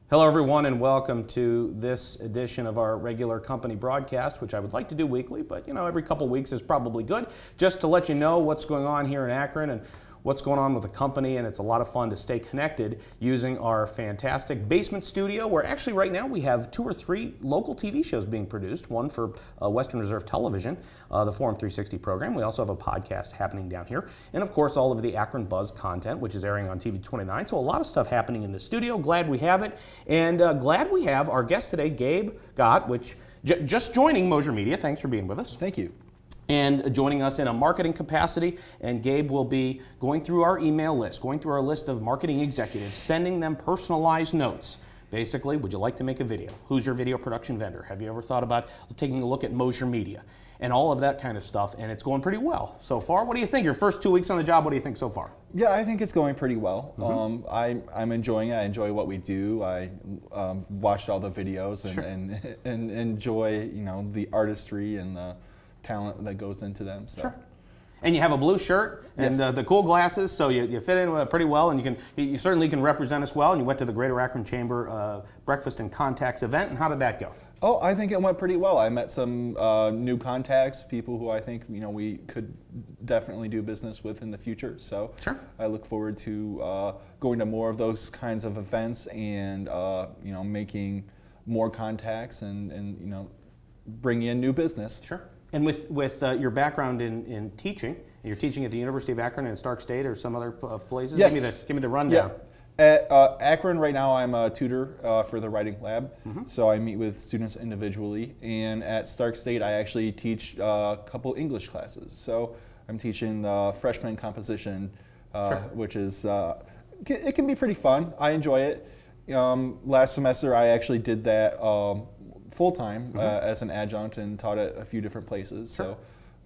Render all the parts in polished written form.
Hello everyone and welcome to this edition of our regular company broadcast, which I would like to do weekly, but every couple weeks is probably good, just to let you know what's going on here in Akron and what's going on with the company. And it's a lot of fun to stay connected using our fantastic basement studio, where actually right now we have 2 or 3 local TV shows being produced, one for Western Reserve Television, the Forum 360 program. We also have a podcast happening down here, and of course all of the Akron Buzz content, which is airing on TV 29. So a lot of stuff happening in the studio. Glad we have it, and glad we have our guest today, Gabe Gott, which just joining Mosier Media. Thanks for being with us. Thank you. And joining us in a marketing capacity, and Gabe will be going through our email list, going through our list of marketing executives, sending them personalized notes. Basically, would you like to make a video? Who's your video production vendor? Have you ever thought about taking a look at Mosier Media? And all of that kind of stuff, and it's going pretty well so far. What do you think? Your first 2 weeks on the job, what do you think so far? Yeah, I think it's going pretty well. Mm-hmm. I'm enjoying it. I enjoy what we do. I watched all the videos and, Sure. and enjoy the artistry and the talent that goes into them. So. Sure. And you have a blue shirt and Yes. the cool glasses, so you fit in pretty well, and you certainly can represent us well. And you went to the Greater Akron Chamber Breakfast and Contacts event, and how did that go? Oh, I think it went pretty well. I met some new contacts, people who I think we could definitely do business with in the future. So Sure. I look forward to going to more of those kinds of events and making more contacts and bringing in new business. Sure. And with your background in teaching, you're teaching at the University of Akron and Stark State or some other places? Yes. Give me the rundown. Yeah. At Akron right now, I'm a tutor for the writing lab, so I meet with students individually. And at Stark State, I actually teach a couple English classes. So I'm teaching freshman composition, Sure. which is it can be pretty fun. I enjoy it. Last semester, I actually did that full time as an adjunct and taught at a few different places. Sure.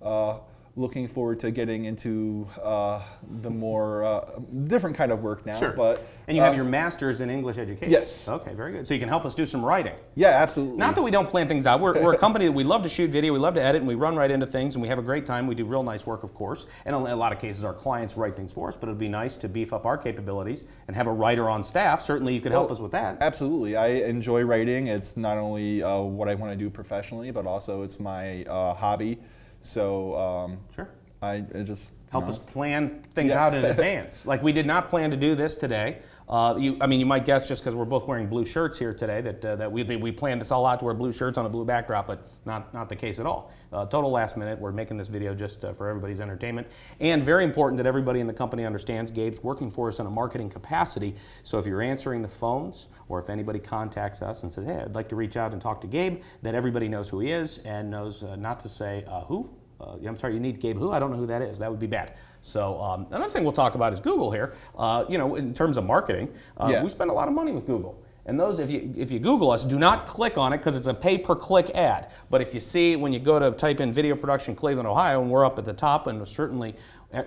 So. Looking forward to getting into the more different kind of work now. Sure. But And you have your master's in English education. Yes. Okay, very good. So you can help us do some writing. Yeah, absolutely. Not that we don't plan things out. We're a company that we love to shoot video, we love to edit, and we run right into things, and we have a great time. We do real nice work, of course. And in a lot of cases, our clients write things for us, but it'd be nice to beef up our capabilities and have a writer on staff. Certainly you could help us with that. Absolutely. I enjoy writing. It's not only what I want to do professionally, but also it's my hobby. So Sure. I just Help us plan things Yeah. out in advance. Like we did not plan to do this today. You might guess just because we're both wearing blue shirts here today that we planned this all out to wear blue shirts on a blue backdrop, but not the case at all. Total last minute. We're making this video just for everybody's entertainment. And very important that everybody in the company understands Gabe's working for us in a marketing capacity. So if you're answering the phones or if anybody contacts us and says, hey, I'd like to reach out and talk to Gabe, that everybody knows who he is and knows not to say who. I'm sorry, you need Gabe who? I don't know who that is. That would be bad. So another thing we'll talk about is Google here. In terms of marketing, we spend a lot of money with Google. And those, if you Google us, do not click on it because it's a pay-per-click ad. But if you see when you go to type in video production Cleveland, Ohio, and we're up at the top, and certainly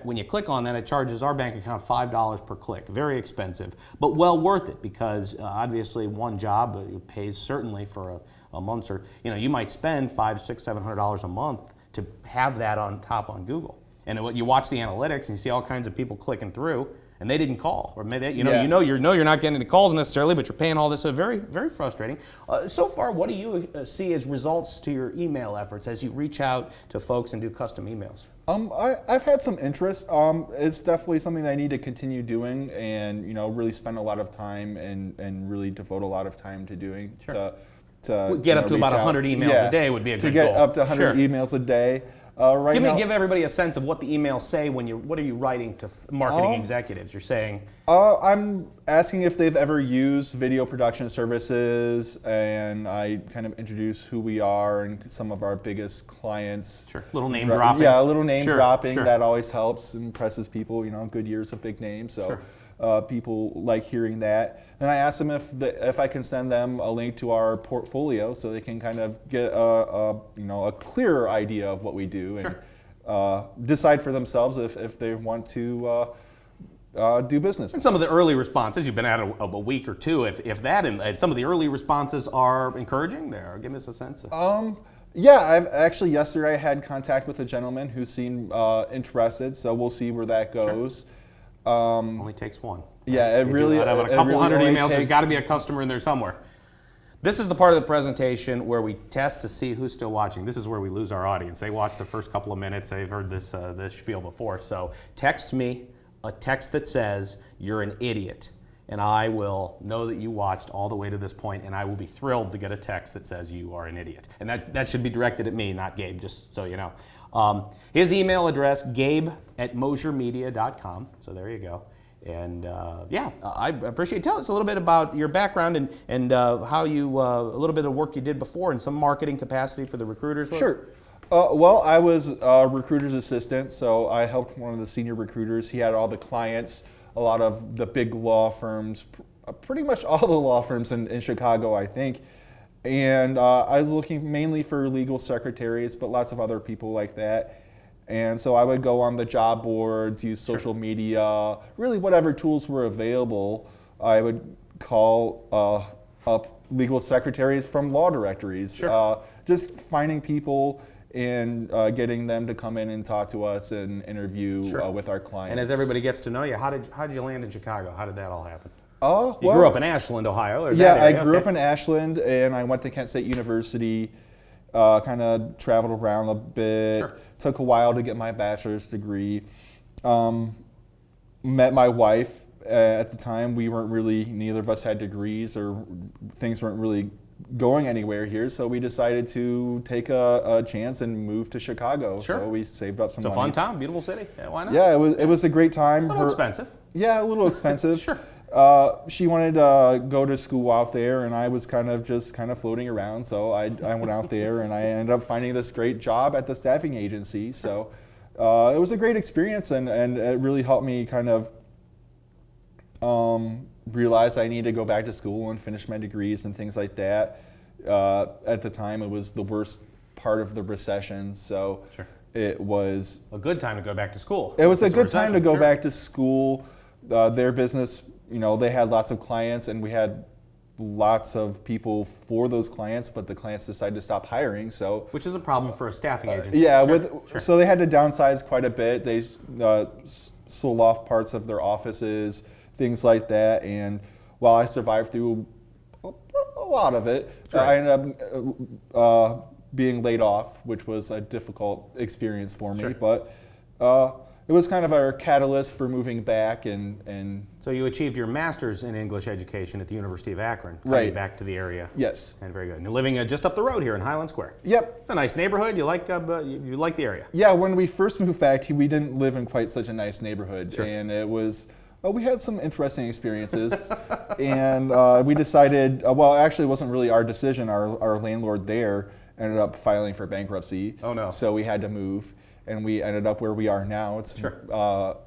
when you click on that, it charges our bank account $5 per click. Very expensive, but well worth it because obviously one job pays certainly for a month, or you might spend $500, $600, $700 a month to have that on top on Google. And you watch the analytics and you see all kinds of people clicking through and they didn't call. Or maybe you're not getting any calls necessarily, but you're paying all this. So very, very frustrating. So far, what do you see as results to your email efforts as you reach out to folks and do custom emails? I've had some interest. It's definitely something that I need to continue doing and really spend a lot of time and really devote a lot of time to doing. Sure. To get up to about 100 emails a day would be a good goal. To get up to 100 emails a day. Give everybody a sense of what the emails say what are you writing to marketing executives? You're saying? I'm asking if they've ever used video production services, and I kind of introduce who we are and some of our biggest clients. Sure. Little name dropping. Yeah, a little name dropping. Sure. That always helps, impresses people. Good years of big names. So. Sure. People like hearing that. And I asked them if I can send them a link to our portfolio so they can kind of get a clearer idea of what we do and decide for themselves if they want to do business. And some of the early responses, you've been at a week or two, if that, and some of the early responses are encouraging there. Give us a sense of. Yeah, I've actually yesterday I had contact with a gentleman who seemed interested, so we'll see where that goes. Only takes one. Yeah, it You really. do not have a it couple really hundred only emails. There's takes- got to be a customer in there somewhere. This is the part of the presentation where we test to see who's still watching. This is where we lose our audience. They watch the first couple of minutes. They've heard this spiel before. So text me a text that says you're an idiot, and I will know that you watched all the way to this point, and I will be thrilled to get a text that says you are an idiot. And that should be directed at me, not Gabe, just so you know. His email address, gabe@mosiermedia.com. So there you go. And yeah, I appreciate it. Tell us a little bit about your background and how you, a little bit of work you did before in some marketing capacity for the recruiters. Sure. Well, I was a recruiter's assistant, so I helped one of the senior recruiters. He had all the clients, a lot of the big law firms, pretty much all the law firms in Chicago, I think. And I was looking mainly for legal secretaries, but lots of other people like that. And so I would go on the job boards, use social media, really whatever tools were available. I would call up legal secretaries from law directories, just finding people and getting them to come in and talk to us and interview with our clients. And as everybody gets to know you, how did you land in Chicago? How did that all happen? Oh, You grew up in Ashland, Ohio. Or yeah, that I area? grew Okay. up in Ashland, and I went to Kent State University. Kind of traveled around a bit. Sure. Took a while to get my bachelor's degree. Met my wife at the time. We weren't really, neither of us had degrees, or things weren't really going anywhere here. So we decided to take a chance and move to Chicago. Sure. So we saved up some It's a money. fun town, beautiful city. Yeah, why not? Yeah, it was a great time. A little expensive. Yeah, a little expensive. Sure. She wanted to go to school out there, and I was kind of floating around. So I went out there, and I ended up finding this great job at the staffing agency. So it was a great experience, and it really helped me kind of realize I needed to go back to school and finish my degrees and things like that. At the time, it was the worst part of the recession, so it was a good time to go back to school. It was a It's good time to recession, go back to school. Their business, they had lots of clients, and we had lots of people for those clients, but the clients decided to stop hiring. So, which is a problem for a staffing agency. yeah, Sure. so they had to downsize quite a bit. They sold off parts of their offices, things like that. And while I survived through a lot of it, I ended up being laid off, which was a difficult experience for me. But it was kind of our catalyst for moving back and So you achieved your master's in English education at the University of Akron, coming Right. back to the area. yes. And very good. And you're living just up the road here in Highland Square. Yep. It's a nice neighborhood. You like you like the area. Yeah, when we first moved back, we didn't live in quite such a nice neighborhood, and it was. We had some interesting experiences, and we decided. Well, actually, it wasn't really our decision. Our landlord there ended up filing for bankruptcy. Oh, no. So we had to move, and we ended up where we are now. It's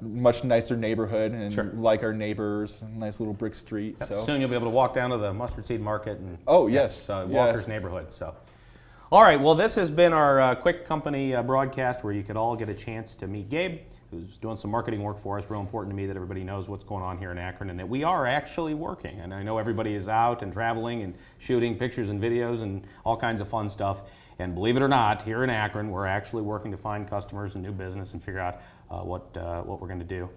much nicer neighborhood, and like our neighbors, nice little brick street. So Soon you'll be able to walk down to the Mustard Seed Market and yes, Walker's neighborhood. So, all right. Well, this has been our quick company broadcast where you could all get a chance to meet Gabe, who's doing some marketing work for us. Real important to me that everybody knows what's going on here in Akron and that we are actually working. And I know everybody is out and traveling and shooting pictures and videos and all kinds of fun stuff. And believe it or not, here in Akron, we're actually working to find customers and new business and figure out what we're going to do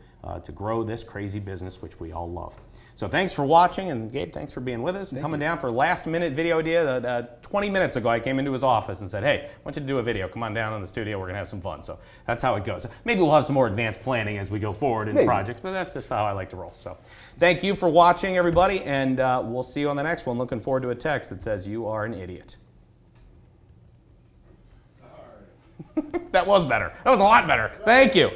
to grow this crazy business, which we all love. So thanks for watching, and Gabe, thanks for being with us and coming down for a last-minute video idea. 20 minutes ago, I came into his office and said, hey, I want you to do a video. Come on down in the studio. We're going to have some fun. So that's how it goes. Maybe we'll have some more advanced planning as we go forward in projects, but that's just how I like to roll. So thank you for watching, everybody, and we'll see you on the next one. Looking forward to a text that says you are an idiot. That was better. That was a lot better. Thank you.